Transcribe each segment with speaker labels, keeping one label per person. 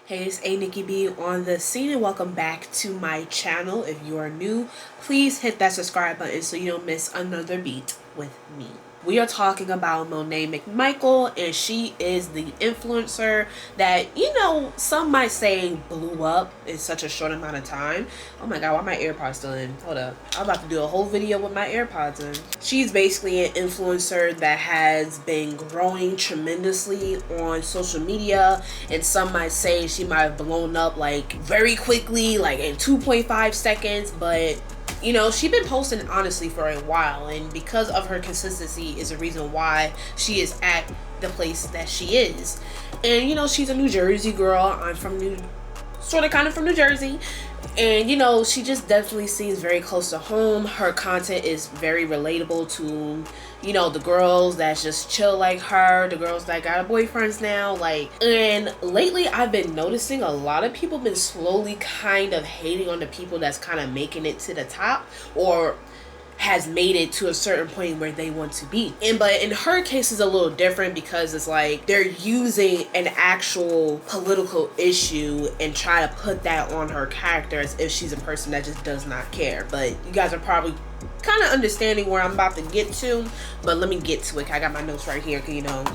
Speaker 1: Hey, it's A Nikki B on the scene, and welcome back to my channel. If you are new, please hit that subscribe button so you don't miss another beat with me. We are talking about Monet McMichael, and she is the influencer that, some might say blew up in such a short amount of time. Oh my god, why my AirPods still in? Hold up. I'm about to do a whole video with my AirPods in. She's basically an influencer that has been growing tremendously on social media, and some might say she might have blown up like very quickly, like in 2.5 seconds, but she's been posting honestly for a while, and because of her consistency is the reason why she is at the place that she is. And she's a New Jersey girl. I'm from kind of from New Jersey. And she just definitely seems very close to home. Her content is very relatable to the girls that just chill like her, the girls that got boyfriends now, and lately I've been noticing a lot of people been slowly kind of hating on the people that's kind of making it to the top, or has made it to a certain point where they want to be. But in her case is a little different, because it's like they're using an actual political issue and try to put that on her character as if she's a person that just does not care. But you guys are probably kind of understanding where I'm about to get to, but let me get to it. I got my notes right here, because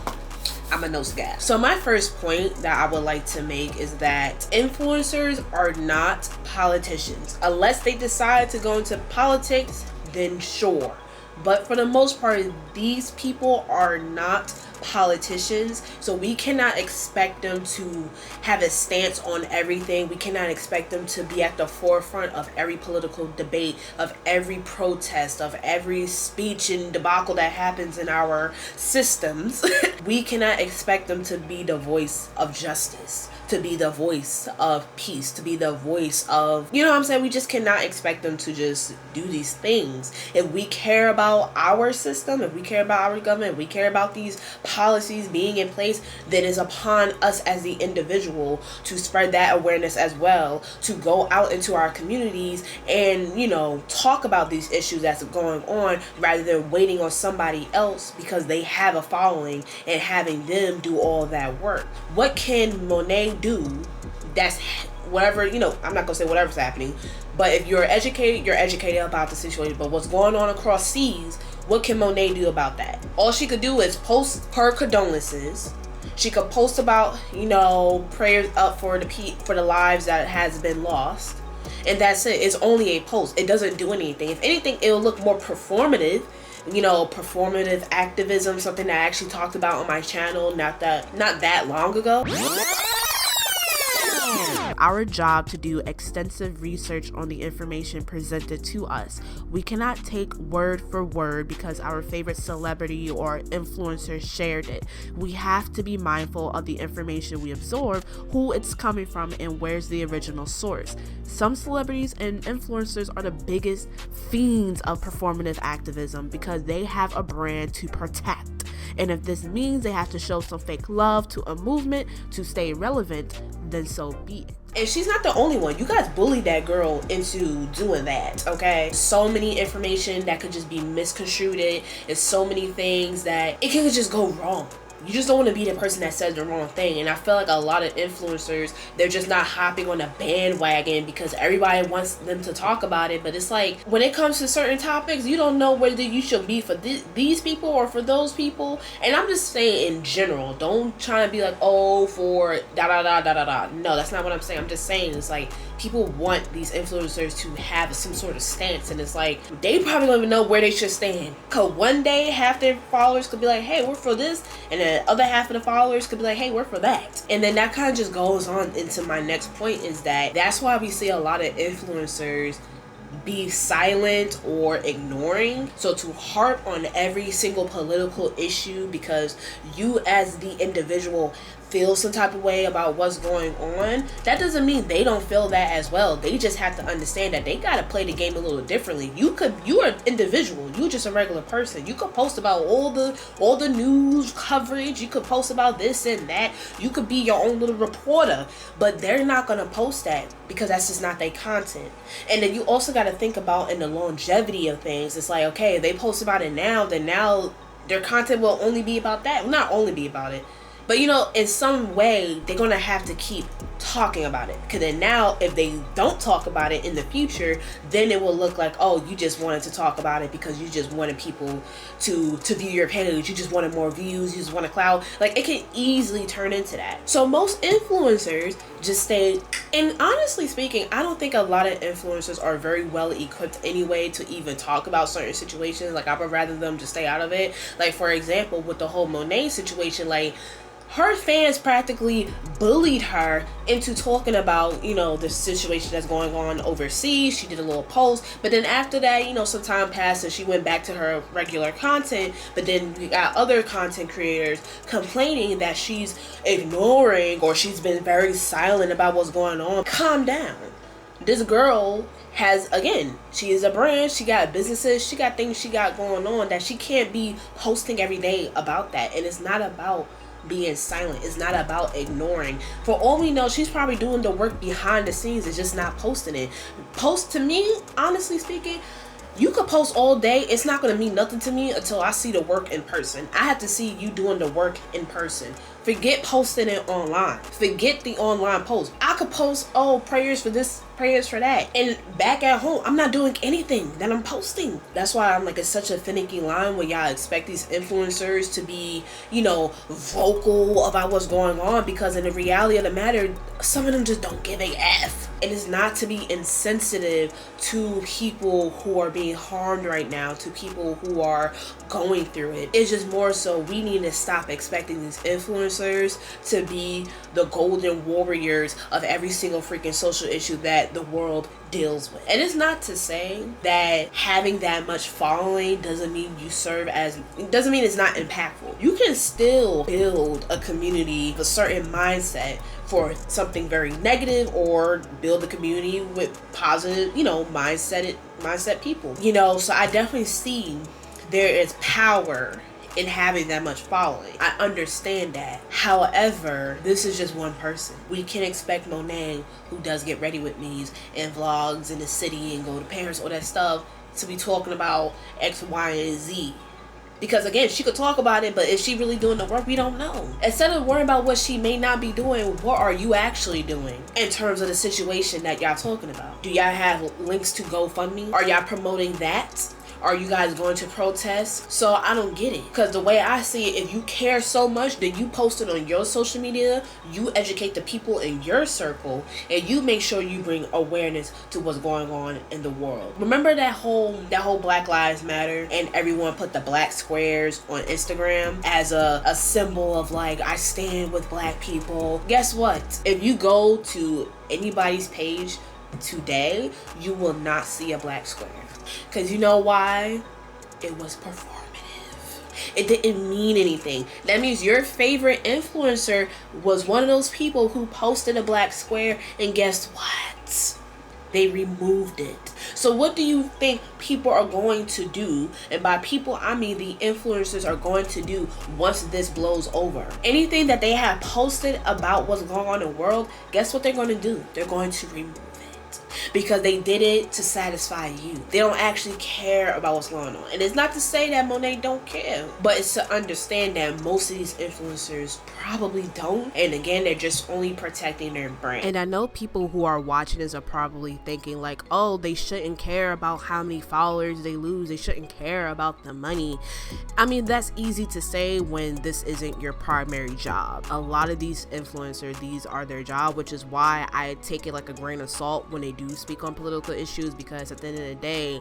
Speaker 1: I'm a notes guy. So my first point that I would like to make is that influencers are not politicians. Unless they decide to go into politics, then sure. But for the most part, these people are not politicians, so we cannot expect them to have a stance on everything. We cannot expect them to be at the forefront of every political debate, of every protest, of every speech and debacle that happens in our systems. We cannot expect them to be the voice of justice, to be the voice of peace, to be the voice of, we just cannot expect them to just do these things. If we care about our system, if we care about our government, if we care about these policies being in place, then it's upon us as the individual to spread that awareness as well, to go out into our communities and talk about these issues that's going on, rather than waiting on somebody else because they have a following and having them do all that work. What can Monet do that's whatever, I'm not gonna say whatever's happening, but if you're educated about the situation. But what's going on across seas, what can Monet do about that? All she could do is post her condolences. She could post about prayers up for the lives that has been lost, and that's it. It's only a post. It doesn't do anything. If anything, it'll look more performative. Performative activism, something that I actually talked about on my channel not that long ago. Our job to do extensive research on the information presented to us. We cannot take word for word because our favorite celebrity or influencer shared it. We have to be mindful of the information we absorb, who it's coming from, and where's the original source. Some celebrities and influencers are the biggest fiends of performative activism because they have a brand to protect. And if this means they have to show some fake love to a movement to stay relevant, then so be it. And she's not the only one. You guys bullied that girl into doing that, okay? So many information that could just be misconstrued. It's so many things that it can just go wrong. You just don't want to be the person that says the wrong thing. And I feel like a lot of influencers, they're just not hopping on a bandwagon because everybody wants them to talk about it. But it's like, when it comes to certain topics, you don't know whether you should be for these people or for those people. And I'm just saying in general, don't try to be like, oh, for da da da da da da. No, that's not what I'm saying. I'm just saying it's like, people want these influencers to have some sort of stance, and it's like they probably don't even know where they should stand. Cause one day half their followers could be like, hey, we're for this, and then the other half of the followers could be like, hey, we're for that. And then that kind of just goes on into my next point, is that's why we see a lot of influencers be silent or ignoring. So to harp on every single political issue because you as the individual feel some type of way about what's going on, that doesn't mean they don't feel that as well. They just have to understand that they gotta play the game a little differently. You're an individual. You're just a regular person. You could post about all the news coverage. You could post about this and that. You could be your own little reporter, but they're not gonna post that because that's just not their content. And then you also gotta think about in the longevity of things. It's like, okay, if they post about it now, then now their content will only be about that. Well, not only be about it, but in some way they're gonna have to keep talking about it. Because then now, if they don't talk about it in the future, then it will look like, oh, you just wanted to talk about it because you just wanted people to view your page. You just wanted more views. You just want a clout. Like, it can easily turn into that. So most influencers just stay, and honestly speaking, I don't think a lot of influencers are very well equipped anyway to even talk about certain situations. Like, I would rather them just stay out of it. Like, for example, with the whole Monet situation, like, her fans practically bullied her into talking about, you know, the situation that's going on overseas. She did a little post, but then after that, you know, some time passed and she went back to her regular content. But then we got other content creators complaining that she's ignoring, or she's been very silent about what's going on. Calm down. This girl has, again, she is a brand, she got businesses, she got things she got going on that she can't be posting every day about that. And it's not about being silent. It's not about ignoring. For all we know, she's probably doing the work behind the scenes. It's just not posting it. Post, to me, honestly speaking, you could post all day. It's not going to mean nothing to me until I see the work in person. I have to see you doing the work in person. Forget posting it online. Forget the online post. I could post, oh, prayers for this, prayers for that. And back at home, I'm not doing anything that I'm posting. That's why I'm like, it's such a finicky line when y'all expect these influencers to be, you know, vocal about what's going on, because in the reality of the matter, some of them just don't give a F. It is not to be insensitive to people who are being harmed right now, to people who are going through it. It's just more so we need to stop expecting these influencers to be the golden warriors of every single freaking social issue that the world deals with. And it's not to say that having that much following doesn't mean you serve as, it doesn't mean it's not impactful. You can still build a community with a certain mindset for something very negative, or build a community with positive, you know, mindset people. You know, so I definitely see there is power in having that much following. I understand that. However, this is just one person. We can expect Monet, who does get ready with me's and vlogs in the city and go to Paris, all that stuff, to be talking about X, Y, and Z. Because again, she could talk about it, but is she really doing the work? We don't know. Instead of worrying about what she may not be doing, what are you actually doing in terms of the situation that y'all talking about? Do y'all have links to GoFundMe? Are y'all promoting that? Are you guys going to protest? So I don't get it. Because the way I see it, if you care so much, then you post it on your social media, you educate the people in your circle, and you make sure you bring awareness to what's going on in the world. Remember that whole Black Lives Matter, and everyone put the black squares on Instagram as a symbol of like, I stand with black people. Guess what? If you go to anybody's page today, you will not see a black square. Because you know why? It was performative. It didn't mean anything. That means your favorite influencer was one of those people who posted a black square, and guess what? They removed it. So what do you think people are going to do? And by people, I mean the influencers are going to do once this blows over. Anything that they have posted about what's going on in the world, guess what they're going to do? They're going to remove it. Because they did it to satisfy you. They don't actually care about what's going on. And it's not to say that Monet don't care, but it's to understand that most of these influencers probably don't. And again, they're just only protecting their brand. And I know people who are watching this are probably thinking like, oh, they shouldn't care about how many followers they lose. They shouldn't care about the money. I mean, that's easy to say when this isn't your primary job. A lot of these influencers, these are their job, which is why I take it like a grain of salt when they do speak on political issues, because at the end of the day,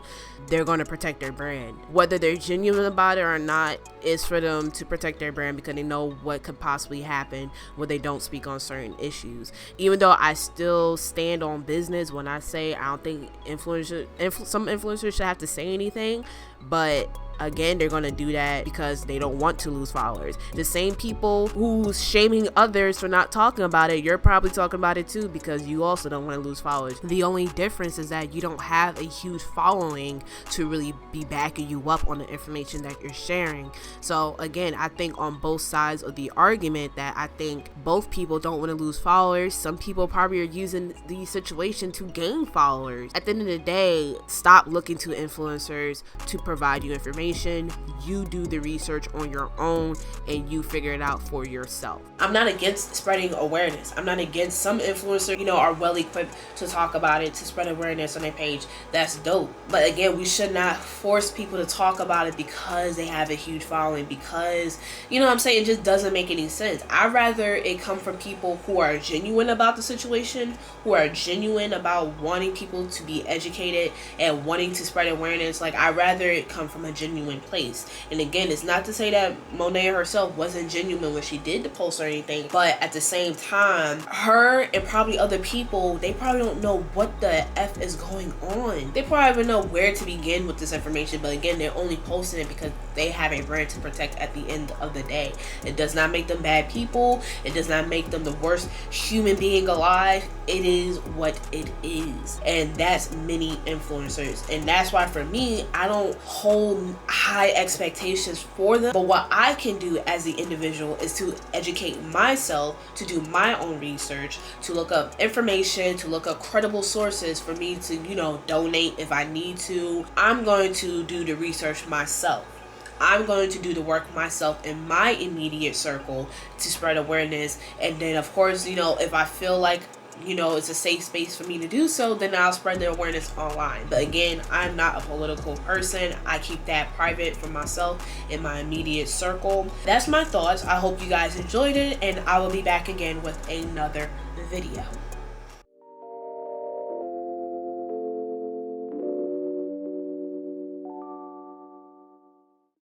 Speaker 1: they're going to protect their brand. Whether they're genuine about it or not, is for them to protect their brand, because they know what could possibly happen when they don't speak on certain issues. Even though I still stand on business when I say I don't think some influencers should have to say anything, but again, they're going to do that because they don't want to lose followers. The same people who's shaming others for not talking about it, you're probably talking about it too, because you also don't want to lose followers. The only difference is that you don't have a huge following to really be backing you up on the information that you're sharing. So again, I think on both sides of the argument that I think both people don't want to lose followers. Some people probably are using the situation to gain followers. At the end of the day, stop looking to influencers to provide you information. information, you do the research on your own and you figure it out for yourself. I'm not against spreading awareness. I'm not against some influencers, are well equipped to talk about it, to spread awareness on their page. That's dope. But again, we should not force people to talk about it because they have a huge following, because, it just doesn't make any sense. I'd rather it come from people who are genuine about the situation, who are genuine about wanting people to be educated and wanting to spread awareness. Like, I'd rather it come from a genuine place. And again, it's not to say that Monet herself wasn't genuine when she did the post or anything, but at the same time, her and probably other people, they probably don't know what the F is going on. They probably don't know where to begin with this information, but again, they're only posting it because they have a brand to protect at the end of the day. It does not make them bad people. It does not make them the worst human being alive. It is what it is. And that's many influencers. And that's why for me, I don't hold high expectations for them. But what I can do as the individual is to educate myself, to do my own research, to look up information, to look up credible sources for me to, donate if I need to. I'm going to do the research myself. I'm going to do the work myself in my immediate circle to spread awareness. And then, of course, if I feel like, it's a safe space for me to do so, then I'll spread the awareness online. But again, I'm not a political person. I keep that private for myself in my immediate circle. That's my thoughts. I hope you guys enjoyed it, and I will be back again with another video.